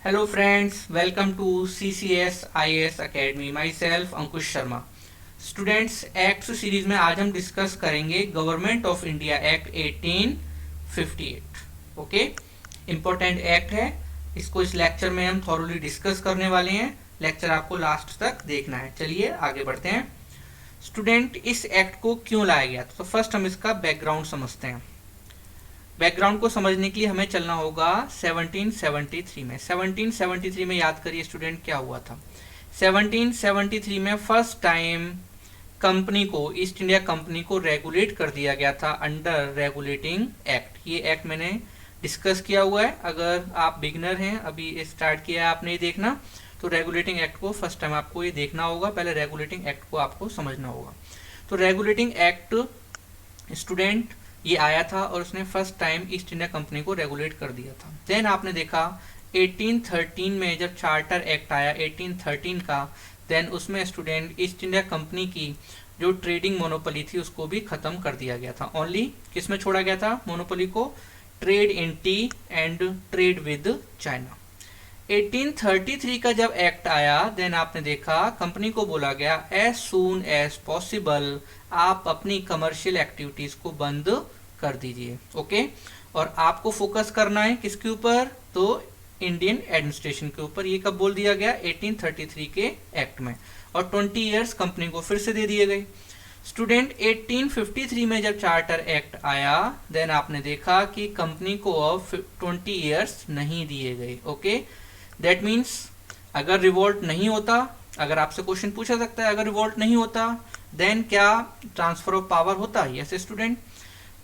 Hello friends, welcome to CCS IAS academy. Myself Ankush Sharma. Students, act series में आज हम discuss करेंगे government of India act 1858। Okay, important act है। इसको इस लेक्चर में हम थॉरोली डिस्कस करने वाले हैं। लेक्चर आपको लास्ट तक देखना है। चलिए आगे बढ़ते हैं। स्टूडेंट, इस एक्ट को क्यों लाया गया? तो फर्स्ट हम इसका बैकग्राउंड समझते हैं। बैकग्राउंड को समझने के लिए हमें चलना होगा 1773 में। 1773 में याद करिए स्टूडेंट, क्या हुआ था। 1773 में फर्स्ट टाइम कंपनी को, ईस्ट इंडिया कंपनी को रेगुलेट कर दिया गया था अंडर रेगुलेटिंग एक्ट। ये एक्ट मैंने डिस्कस किया हुआ है। अगर आप बिगिनर हैं, अभी स्टार्ट किया है आपने ये देखना, तो रेगुलेटिंग एक्ट को फर्स्ट टाइम आपको ये देखना होगा। पहले रेगुलेटिंग एक्ट को आपको समझना होगा। तो रेगुलेटिंग एक्ट स्टूडेंट ये आया था और उसने first time east India company को रेगुलेट कर दिया था। देन आपने देखा 1813 में जब चार्टर एक्ट आया 1813 का, देन उसमें स्टूडेंट ईस्ट इंडिया कंपनी की जो ट्रेडिंग मोनोपोली थी उसको भी खत्म कर दिया गया था। ओनली किस में छोड़ा गया था मोनोपोली को? Trade in T and trade with China. 1833 का जब एक्ट आया, देन आपने देखा कंपनी को बोला गया एज सून एज पॉसिबल आप अपनी कमर्शियल एक्टिविटीज को बंद कर दीजिए। ओके, और आपको फोकस करना है किसके ऊपर? तो इंडियन एडमिनिस्ट्रेशन के ऊपर। ये कब बोल दिया गया? 1833 के एक्ट में। और 20 इयर्स कंपनी को फिर से दे दिए गए। स्टूडेंट, 1853 में जब चार्टर एक्ट आया, देन आपने देखा कि कंपनी को अब 20 इयर्स नहीं दिए गए। ओके, दैट मीन्स अगर रिवोल्ट नहीं होता, अगर आपसे क्वेश्चन पूछा सकता है, अगर रिवोल्ट नहीं होता देन क्या ट्रांसफर ऑफ पावर होता है? यस स्टूडेंट,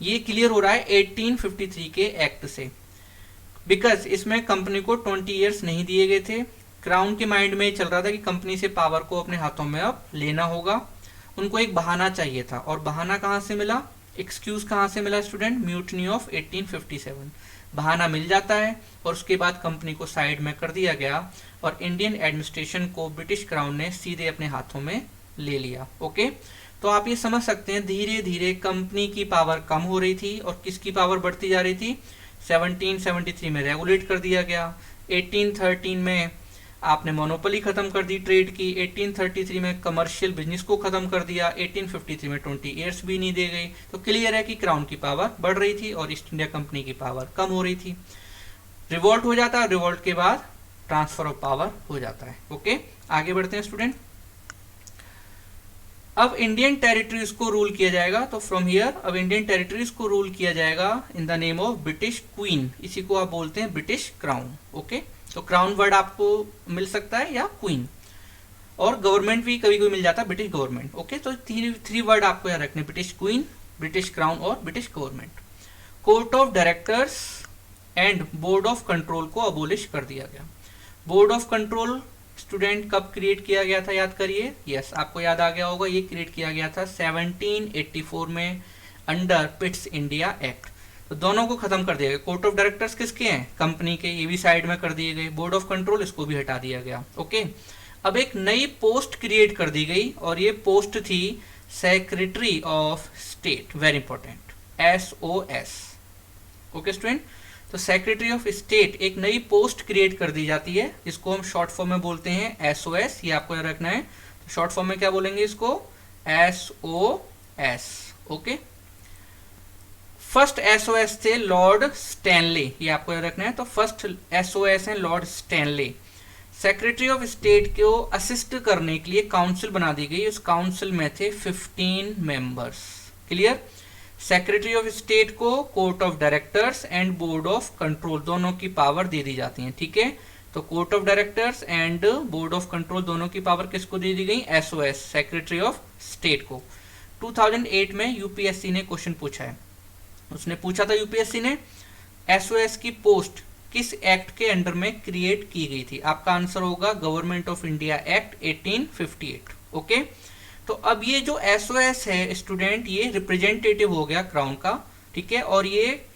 ये क्लियर हो रहा है 1853 के एक्ट से। बिकॉज इसमें कंपनी को 20 इयर्स नहीं दिए गए थे। क्राउन के माइंड में चल रहा था कि कंपनी से पावर को अपने हाथों में अब लेना होगा। उनको एक बहाना चाहिए था, और बहाना कहाँ से मिला? एक्सक्यूज कहाँ से मिला स्टूडेंट? Mutiny of 1857। बहाना मिल जाता है और उसके बाद कंपनी को साइड में कर दिया गया और इंडियन एडमिनिस्ट्रेशन को ब्रिटिश क्राउन ने सीधे अपने हाथों में ले लिया। ओके, तो आप ये समझ सकते हैं धीरे धीरे कंपनी की पावर कम हो रही थी और किसकी पावर बढ़ती जा रही थी? 1773 में रेगुलेट कर दिया गया। 1813 में आपने मोनोपोली खत्म कर दी ट्रेड की। 1833 में कमर्शियल बिजनेस को खत्म कर दिया। 1853 में 20 इयर्स भी नहीं दे गई। तो क्लियर है कि क्राउन की पावर बढ़ रही थी और ईस्ट इंडिया कंपनी की पावर कम हो रही थी। रिवोल्ट हो जाता है, रिवोल्ट के बाद ट्रांसफर ऑफ पावर हो जाता है। ओके, आगे बढ़ते हैं स्टूडेंट। अब इंडियन टेरिटरीज को रूल किया जाएगा। तो फ्रॉम हियर अब इंडियन टेरिटरीज को रूल किया जाएगा in the name of British queen. इसी को आप बोलते हैं ब्रिटिश क्राउन। ओके, तो क्राउन वर्ड आपको मिल सकता है या क्वीन, और गवर्नमेंट भी कभी कभी मिल जाता है ब्रिटिश गवर्नमेंट। ओके, तो थ्री वर्ड आपको याद रखने, ब्रिटिश क्वीन, ब्रिटिश क्राउन और British government. Court of directors and board of control को अबोलिश कर दिया गया। बोर्ड ऑफ कंट्रोल स्टूडेंट कब क्रिएट किया गया था? याद करिए। यस, आपको याद आ गया होगा, ये क्रिएट किया गया था 1784 में अंडर पिट्स इंडिया एक्ट। तो दोनों को खत्म कर दिया गया। कोर्ट ऑफ डायरेक्टर्स किसके हैं? कंपनी के, ये भी साइड में कर दिए गए। बोर्ड ऑफ कंट्रोल इसको भी हटा दिया गया। ओके, अब एक नई पोस्ट क्रिएट कर दी गई और ये पोस्ट थी secretary of state. Very important, SOS। Okay student, तो सेक्रेटरी ऑफ स्टेट एक नई पोस्ट क्रिएट कर दी जाती है जिसको हम शॉर्ट फॉर्म में बोलते हैं SOS। ये आपको याद रखना है। तो शॉर्ट फॉर्म में क्या बोलेंगे इसको? SOS। ओके, फर्स्ट SOS थे लॉर्ड स्टैनले, ये आपको याद रखना है। तो फर्स्ट SOS है Lord Stanley. Secretary of state को असिस्ट करने के लिए काउंसिल बना दी गई। उस काउंसिल में थे 15 members. Clear? Secretary of state को court of directors and board of control दोनों की पावर दे दी जाती है। ठीक है, तो court of directors and board of control दोनों की पावर किसको दे दी गई? SOS, सेक्रेटरी ऑफ स्टेट को। 2008 में यूपीएससी ने क्वेश्चन पूछा है। उसने पूछा था यूपीएससी ने SOS की पोस्ट किस एक्ट के अंडर में क्रिएट की गई थी? आपका आंसर होगा government of India act 1858। Okay, तो अब ये जो SOS है स्टूडेंट, ये रिप्रेजेंटेटिव हो गया क्राउन का। ठीक है, और ये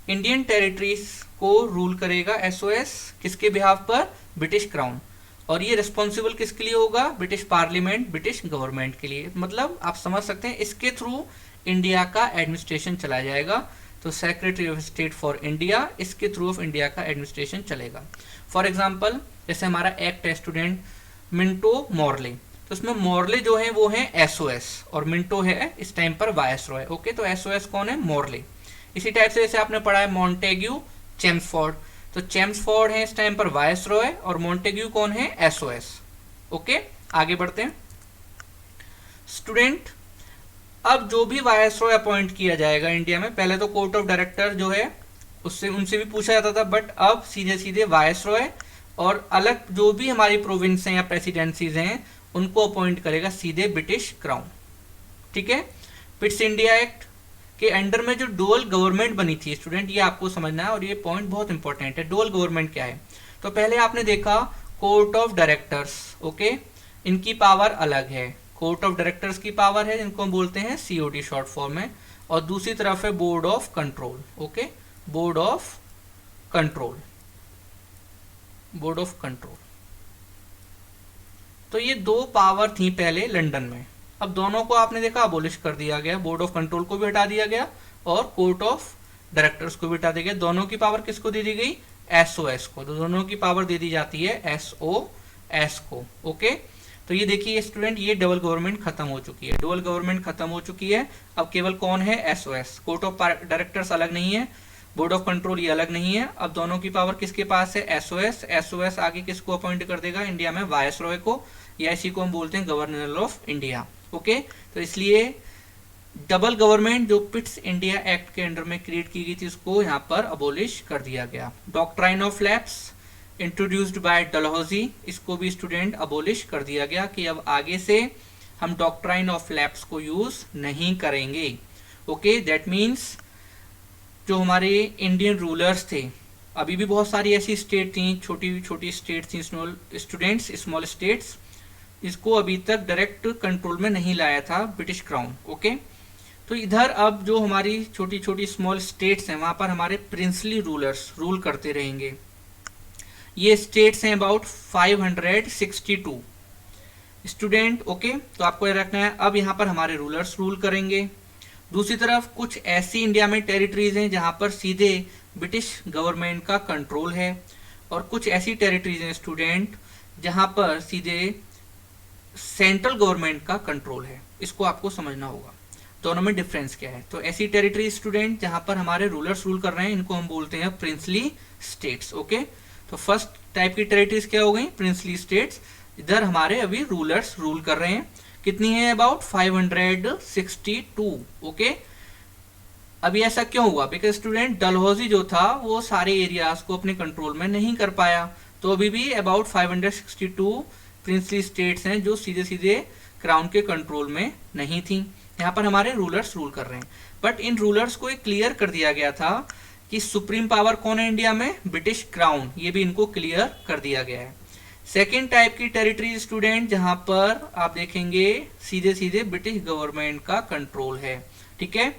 इंडियन टेरिटरीज को रूल करेगा SOS किसके बिहाफ पर? British crown. और ये रिस्पॉन्सिबल किसके लिए होगा? ब्रिटिश पार्लियामेंट, ब्रिटिश गवर्नमेंट के लिए। मतलब आप समझ सकते हैं इसके थ्रू इंडिया का एडमिनिस्ट्रेशन चला जाएगा। तो secretary of state for India, इसके थ्रू ऑफ इंडिया का एडमिनिस्ट्रेशन चलेगा। फॉर एग्जाम्पल जैसे हमारा एक्ट है स्टूडेंट मिंटो मॉर्ले, तो उसमें मॉर्ले जो है वो है एसओएस और मिंटो है इस टाइम पर वायसरॉय। ओके, तो एसओएस कौन है? मॉर्ले। इसी टाइप से जैसे आपने पढ़ा है मॉन्टेग्यू चेम्सफोर्ड, तो चेम्सफोर्ड है इस टाइम पर वायसरॉय और मॉन्टेग्यू कौन है? एसओएस। ओके, आगे बढ़ते हैं स्टूडेंट। अब जो भी वायसरॉय अपॉइंट किया जाएगा इंडिया में, पहले तो कोर्ट ऑफ डायरेक्टर जो है उससे उनसे भी पूछा जाता था, बट अब सीधे सीधे वायसरॉय और अलग जो भी हमारी प्रोविंस हैं या प्रेसिडेंसीज हैं उनको अपॉइंट करेगा सीधे ब्रिटिश क्राउन। ठीक है, पिट्स इंडिया एक्ट के अंडर में जो डुअल गवर्नमेंट बनी थी स्टूडेंट, ये आपको समझना है और ये पॉइंट बहुत इंपॉर्टेंट है। डुअल गवर्नमेंट क्या है? तो पहले आपने देखा कोर्ट ऑफ डायरेक्टर्स, ओके, इनकी पावर अलग है। कोर्ट ऑफ डायरेक्टर्स की पावर है जिनको हम बोलते हैं सीओडी शॉर्ट फॉर्म में, और दूसरी तरफ है board of control. Okay, board of control, board of control. तो ये दो पावर थी पहले लंदन में, अब दोनों को आपने देखा अबोलिश कर दिया गया, बोर्ड ऑफ कंट्रोल को भी हटा दिया गया और कोर्ट ऑफ डायरेक्टर्स को भी हटा दिया गया। दोनों की पावर किसको दे दी गई? एसओएस को। तो दोनों की पावर दे दी जाती है एसओएस को। ओके, तो ये देखिए स्टूडेंट, ये डबल गवर्नमेंट खत्म हो चुकी है, डुअल गवर्नमेंट खत्म हो चुकी है। अब केवल कौन है? एसओएस। कोर्ट ऑफ डायरेक्टर्स अलग नहीं है, बोर्ड ऑफ कंट्रोल ये अलग नहीं है। अब दोनों की पावर किसके पास है? एसओएस। एसओएस आगे किसको अपॉइंट कर देगा इंडिया में? वायसरॉय को, या इसी को हम बोलते हैं गवर्नर ऑफ इंडिया। ओके, तो इसलिए डबल गवर्नमेंट जो पिट्स इंडिया एक्ट के अंडर में क्रिएट की गई थी उसको यहाँ पर अबोलिश कर दिया गया। Doctrine of lapse introduced by Dalhousie, इसको भी स्टूडेंट अबोलिश कर दिया गया कि अब आगे से हम डॉक्ट्राइन ऑफ लैप्स को यूज नहीं करेंगे। ओके, दैट मीन्स जो हमारे इंडियन रूलर्स थे, अभी भी बहुत सारी ऐसी स्टेट थी, छोटी छोटी स्टेट थी स्टूडेंट्स, स्मॉल स्टेट्स, इसको अभी तक डायरेक्ट कंट्रोल में नहीं लाया था ब्रिटिश क्राउन। ओके, तो इधर अब जो हमारी छोटी छोटी स्मॉल स्टेट्स हैं वहां पर हमारे प्रिंसली रूलर्स रूल करते रहेंगे। ये स्टेट्स हैं अबाउट 562 स्टूडेंट। ओके, तो आपको ये रखना है अब यहाँ पर हमारे रूलर्स रूल करेंगे। दूसरी तरफ कुछ ऐसी इंडिया में टेरिटरीज हैं जहां पर सीधे ब्रिटिश गवर्नमेंट का कंट्रोल है, और कुछ ऐसी टेरिटरीज हैं स्टूडेंट जहां पर सीधे सेंट्रल गवर्नमेंट का कंट्रोल है। इसको आपको समझना होगा, दोनों में डिफरेंस क्या है। तो ऐसी टेरिटरी स्टूडेंट जहां पर हमारे रूलर्स रूल कर रहे हैं इनको हम बोलते हैं प्रिंसली स्टेट्स। ओके, तो फर्स्ट टाइप की टेरिटरीज क्या हो गई? Princely states. इधर हमारे अभी रूलर्स रूल कर रहे हैं। कितनी है? अबाउट 562। ओके, अभी ऐसा क्यों हुआ? बिकॉज स्टूडेंट डलहौजी जो था वो सारे एरियाज को अपने कंट्रोल में नहीं कर पाया, तो अभी भी अबाउट 562 प्रिंसली स्टेट्स हैं जो सीधे सीधे क्राउन के कंट्रोल में नहीं थी। यहाँ पर हमारे रूलर्स रूल कर रहे हैं, बट इन रूलर्स को क्लियर कर दिया गया था कि सुप्रीम पावर कौन है इंडिया में? British crown. ये भी इनको क्लियर कर दिया गया है। सेकेंड टाइप की टेरिटरी स्टूडेंट जहां पर आप देखेंगे सीधे सीधे ब्रिटिश गवर्नमेंट का कंट्रोल है। ठीक है,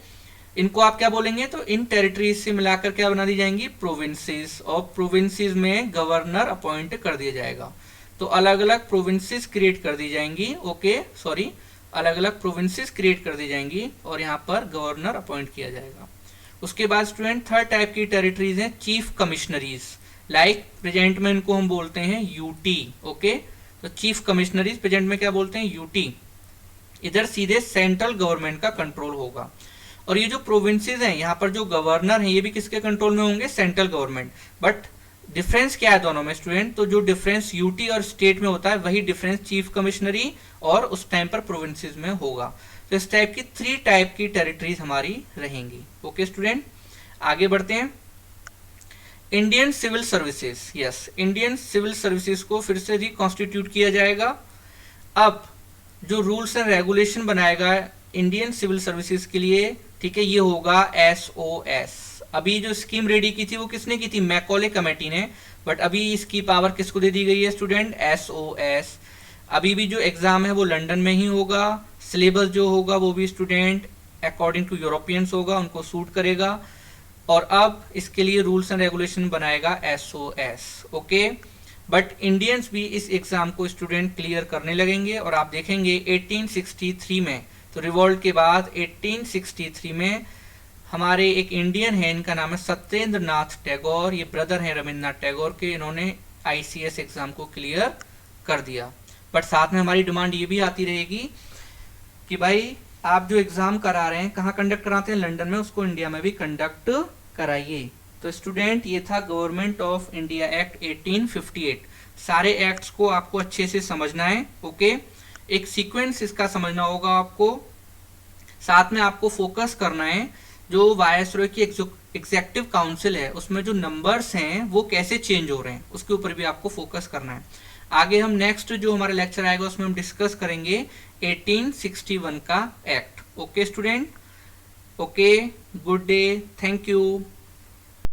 इनको आप क्या बोलेंगे? तो इन टेरिटरीज से मिलाकर क्या बना दी जाएंगी? प्रोविंसेस, और प्रोविंसेस में गवर्नर अपॉइंट कर दिया जाएगा। तो अलग अलग प्रोविंसेस क्रिएट कर दी जाएंगी। ओके, सॉरी, अलग अलग प्रोविंसेस क्रिएट कर दी जाएंगी और यहाँ पर गवर्नर अपॉइंट किया जाएगा। उसके बाद स्टूडेंट थर्ड टाइप की टेरिटरीज हैं चीफ कमिश्नरीज, लाइक प्रेजेंट में इनको हम बोलते हैं यूटी। ओके, तो चीफ कमिश्नरीज प्रेजेंट में क्या बोलते हैं? यूटी। इधर सीधे सेंट्रल गवर्नमेंट का कंट्रोल होगा। और ये जो प्रोविंसेस हैं यहाँ पर जो गवर्नर हैं ये भी किसके कंट्रोल में होंगे? Central government. बट डिफरेंस क्या है दोनों में स्टूडेंट? तो जो डिफरेंस यूटी और स्टेट में होता है वही डिफरेंस चीफ कमिश्नरी और उस टाइम पर प्रोविंसेस में होगा। तो इस टाइप की 3 टाइप की टेरिटरीज हमारी रहेंगी। ओके स्टूडेंट, आगे बढ़ते हैं। Indian civil services, yes, Indian civil services को फिर से रिकॉन्स्टिट्यूट किया जाएगा। अब जो रूल्स एंड रेगुलेशन बनाएगा इंडियन सिविल सर्विसेज के लिए, ठीक है, ये होगा एसओएस। अभी जो स्कीम रेडी की थी वो किसने की थी? मैकॉले कमेटी ने, बट अभी इसकी पावर किसको दे दी गई है स्टूडेंट? एसओएस। अभी भी जो एग्जाम है वो लंदन में ही होगा, सिलेबस जो होगा वो भी स्टूडेंट अकॉर्डिंग टू यूरोपियंस होगा, उनको सूट करेगा। और अब इसके लिए रूल्स एंड रेगुलेशन बनाएगा एसओएस। ओके, बट इंडियंस भी इस एग्जाम को स्टूडेंट क्लियर करने लगेंगे। और आप देखेंगे 1863 में, तो रिवॉल्ट के बाद 1863 में हमारे एक इंडियन है, इनका नाम है सत्येंद्र नाथ टैगोर, ये ब्रदर हैं रविन्द्रनाथ टैगोर के, इन्होंने आईसीएस एग्जाम को क्लियर कर दिया। बट साथ में हमारी डिमांड ये भी आती रहेगी कि भाई आप जो एग्जाम करा रहे हैं कहाँ कंडक्ट कराते हैं, लंदन में, उसको इंडिया में भी कंडक्ट कराइए। तो स्टूडेंट ये था गवर्नमेंट ऑफ इंडिया एक्ट 1858। सारे एक्ट्स को आपको अच्छे से समझना है, ओके। एक सीक्वेंस इसका समझना होगा आपको, साथ में आपको फोकस करना है जो वायसरॉय की एग्जेक्टिव काउंसिल है उसमें जो नंबर्स हैं वो कैसे चेंज हो रहे हैं, उसके ऊपर भी आपको फोकस करना है। आगे हम नेक्स्ट जो हमारा लेक्चर आएगा उसमें हम डिस्कस करेंगे 1861 का act. Okay student, okay, good day, thank you.